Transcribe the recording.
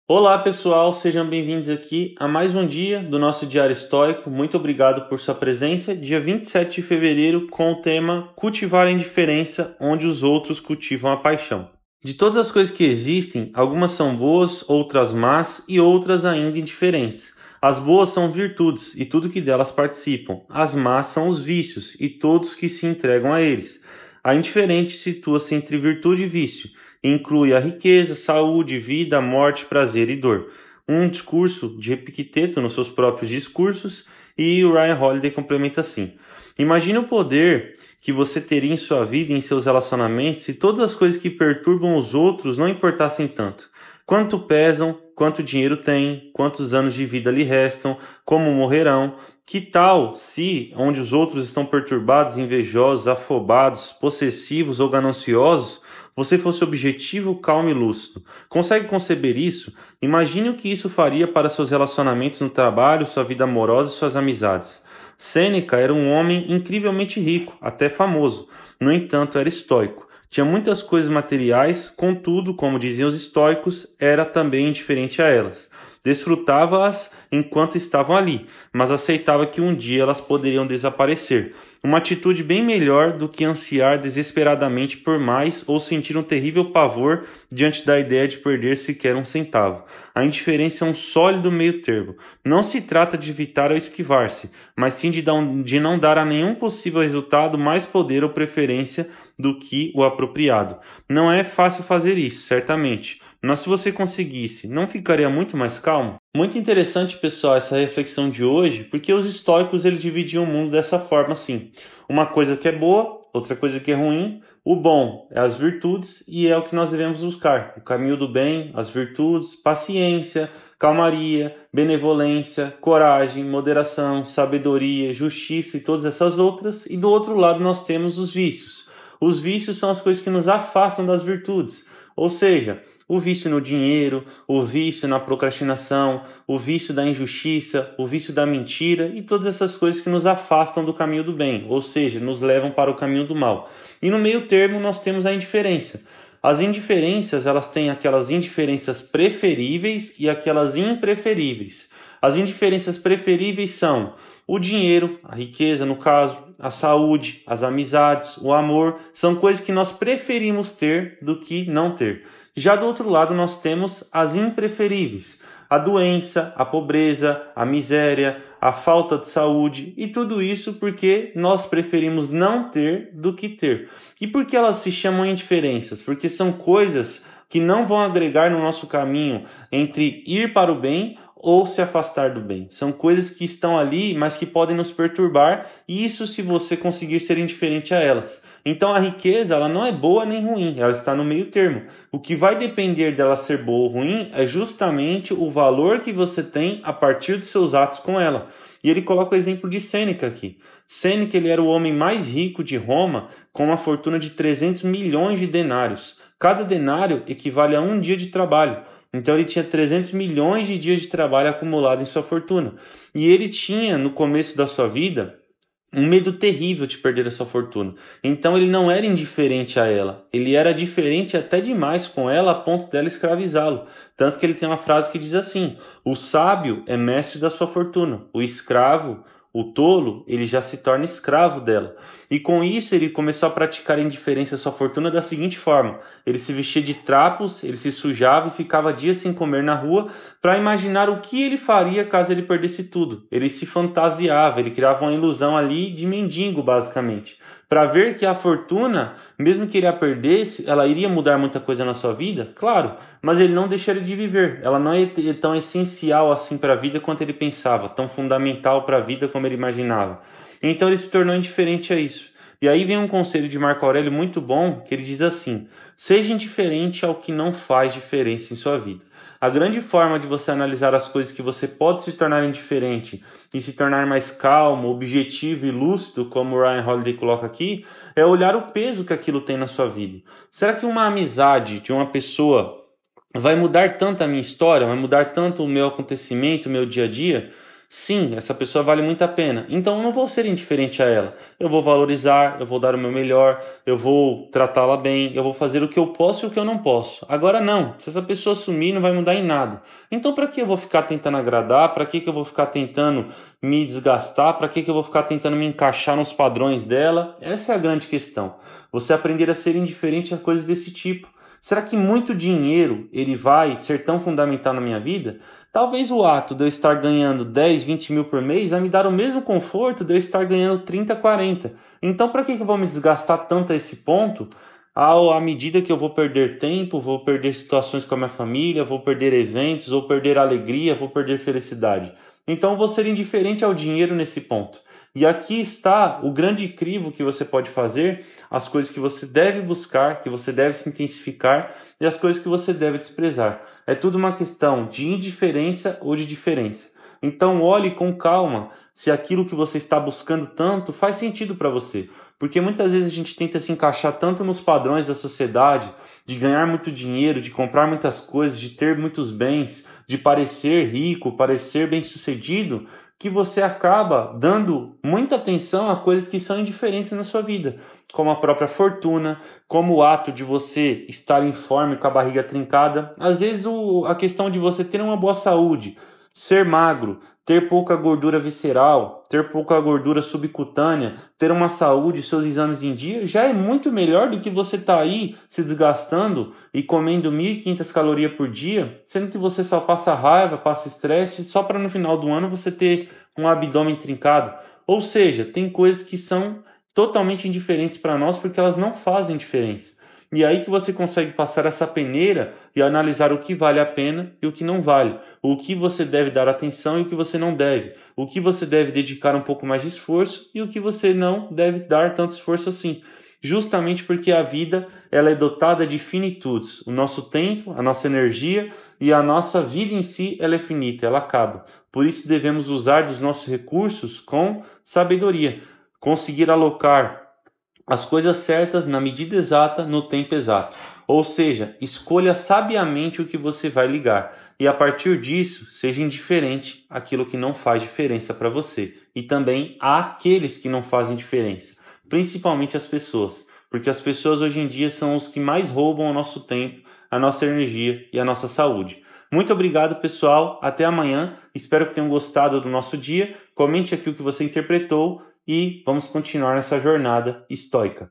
Olá pessoal, sejam bem-vindos aqui a mais um dia do nosso Diário Estoico. Muito obrigado por sua presença. Dia 27 de fevereiro com o tema Cultivar a Indiferença, onde os outros cultivam a paixão. De todas as coisas que existem, algumas são boas, outras más e outras ainda indiferentes. As boas são virtudes e tudo que delas participam. As más são os vícios e todos que se entregam a eles. A indiferente situa-se entre virtude e vício. Inclui a riqueza, saúde, vida, morte, prazer e dor. Um discurso de Epicteto nos seus próprios discursos, e o Ryan Holiday complementa assim: imagine o poder que você teria em sua vida e em seus relacionamentos se todas as coisas que perturbam os outros não importassem tanto. Quanto pesam, quanto dinheiro tem, quantos anos de vida lhe restam, como morrerão. Que tal se, onde os outros estão perturbados, invejosos, afobados, possessivos ou gananciosos, você fosse objetivo, calmo e lúcido? Consegue conceber isso? Imagine o que isso faria para seus relacionamentos no trabalho, sua vida amorosa e suas amizades. Sêneca era um homem incrivelmente rico, até famoso. No entanto, era estoico. Tinha muitas coisas materiais, contudo, como diziam os estoicos, era também indiferente a elas. Desfrutava-as enquanto estavam ali, mas aceitava que um dia elas poderiam desaparecer. Uma atitude bem melhor do que ansiar desesperadamente por mais ou sentir um terrível pavor diante da ideia de perder sequer um centavo. A indiferença é um sólido meio termo. Não se trata de evitar ou esquivar-se, mas sim de não dar a nenhum possível resultado mais poder ou preferência do que o apropriado. Não é fácil fazer isso, certamente, mas se você conseguisse, não ficaria muito mais calmo? Muito interessante, pessoal, essa reflexão de hoje, porque os estoicos eles dividiam o mundo dessa forma assim: uma coisa que é boa, outra coisa que é ruim. O bom é as virtudes e é o que nós devemos buscar: o caminho do bem, as virtudes, paciência, calmaria, benevolência, coragem, moderação, sabedoria, justiça e todas essas outras. E do outro lado nós temos os vícios. Os vícios são as coisas que nos afastam das virtudes, ou seja, o vício no dinheiro, o vício na procrastinação, o vício da injustiça, o vício da mentira e todas essas coisas que nos afastam do caminho do bem, ou seja, nos levam para o caminho do mal. E no meio termo nós temos a indiferença. As indiferenças, elas têm aquelas indiferenças preferíveis e aquelas impreferíveis. As indiferenças preferíveis são o dinheiro, a riqueza no caso, a saúde, as amizades, o amor, são coisas que nós preferimos ter do que não ter. Já do outro lado nós temos as impreferíveis, a doença, a pobreza, a miséria, a falta de saúde e tudo isso porque nós preferimos não ter do que ter. E por que elas se chamam indiferenças? Porque são coisas que não vão agregar no nosso caminho entre ir para o bem ou se afastar do bem. São coisas que estão ali, mas que podem nos perturbar, e isso se você conseguir ser indiferente a elas. Então a riqueza, ela não é boa nem ruim, ela está no meio termo. O que vai depender dela ser boa ou ruim é justamente o valor que você tem a partir dos seus atos com ela. E ele coloca o exemplo de Sêneca aqui. Sêneca, ele era o homem mais rico de Roma, com uma fortuna de 300 milhões de denários. Cada denário equivale a um dia de trabalho. Então ele tinha 300 milhões de dias de trabalho acumulado em sua fortuna. E ele tinha, no começo da sua vida, um medo terrível de perder a sua fortuna. Então ele não era indiferente a ela. Ele era diferente até demais com ela a ponto dela escravizá-lo. Tanto que ele tem uma frase que diz assim: o sábio é mestre da sua fortuna. O escravo, o tolo, ele já se torna escravo dela. E com isso ele começou a praticar a indiferença à sua fortuna da seguinte forma: ele se vestia de trapos, ele se sujava e ficava dias sem comer na rua para imaginar o que ele faria caso ele perdesse tudo. Ele se fantasiava, ele criava uma ilusão ali de mendigo, basicamente, para ver que a fortuna, mesmo que ele a perdesse, ela iria mudar muita coisa na sua vida, claro, mas ele não deixaria de viver. Ela não é tão essencial assim para a vida quanto ele pensava, tão fundamental para a vida como ele imaginava. Então ele se tornou indiferente a isso. E aí vem um conselho de Marco Aurélio muito bom, que ele diz assim: seja indiferente ao que não faz diferença em sua vida. A grande forma de você analisar as coisas que você pode se tornar indiferente e se tornar mais calmo, objetivo e lúcido, como o Ryan Holiday coloca aqui, é olhar o peso que aquilo tem na sua vida. Será que uma amizade de uma pessoa vai mudar tanto a minha história, vai mudar tanto o meu acontecimento, o meu dia a dia? Sim, essa pessoa vale muito a pena. Então eu não vou ser indiferente a ela. Eu vou valorizar, eu vou dar o meu melhor, eu vou tratá-la bem, eu vou fazer o que eu posso e o que eu não posso. Agora não, se essa pessoa sumir, não vai mudar em nada. Então para que eu vou ficar tentando agradar? Para que eu vou ficar tentando me desgastar? Para que eu vou ficar tentando me encaixar nos padrões dela? Essa é a grande questão. Você aprender a ser indiferente a coisas desse tipo. Será que muito dinheiro ele vai ser tão fundamental na minha vida? Talvez o ato de eu estar ganhando 10, 20 mil por mês vai me dar o mesmo conforto de eu estar ganhando 30, 40. Então, para que eu vou me desgastar tanto a esse ponto? À medida que eu vou perder tempo, vou perder situações com a minha família, vou perder eventos, vou perder alegria, vou perder felicidade. Então, eu vou ser indiferente ao dinheiro nesse ponto. E aqui está o grande crivo que você pode fazer, as coisas que você deve buscar, que você deve se intensificar e as coisas que você deve desprezar. É tudo uma questão de indiferença ou de diferença. Então olhe com calma se aquilo que você está buscando tanto faz sentido para você. Porque muitas vezes a gente tenta se encaixar tanto nos padrões da sociedade, de ganhar muito dinheiro, de comprar muitas coisas, de ter muitos bens, de parecer rico, parecer bem-sucedido, que você acaba dando muita atenção a coisas que são indiferentes na sua vida, como a própria fortuna, como o ato de você estar informe com a barriga trincada. Às vezes a questão de você ter uma boa saúde, ser magro, ter pouca gordura visceral, ter pouca gordura subcutânea, ter uma saúde, seus exames em dia, já é muito melhor do que você estar aí se desgastando e comendo 1.500 calorias por dia, sendo que você só passa raiva, passa estresse, só para no final do ano você ter um abdômen trincado. Ou seja, tem coisas que são totalmente indiferentes para nós porque elas não fazem diferença. E aí que você consegue passar essa peneira e analisar o que vale a pena e o que não vale. O que você deve dar atenção e o que você não deve. O que você deve dedicar um pouco mais de esforço e o que você não deve dar tanto esforço assim. Justamente porque a vida ela é dotada de finitudes. O nosso tempo, a nossa energia e a nossa vida em si ela é finita, ela acaba. Por isso devemos usar dos nossos recursos com sabedoria. Conseguir alocar as coisas certas na medida exata, no tempo exato. Ou seja, escolha sabiamente o que você vai ligar. E a partir disso, seja indiferente àquilo que não faz diferença para você. E também àqueles que não fazem diferença. Principalmente as pessoas. Porque as pessoas hoje em dia são os que mais roubam o nosso tempo, a nossa energia e a nossa saúde. Muito obrigado, pessoal. Até amanhã. Espero que tenham gostado do nosso dia. Comente aqui o que você interpretou. E vamos continuar nessa jornada estoica.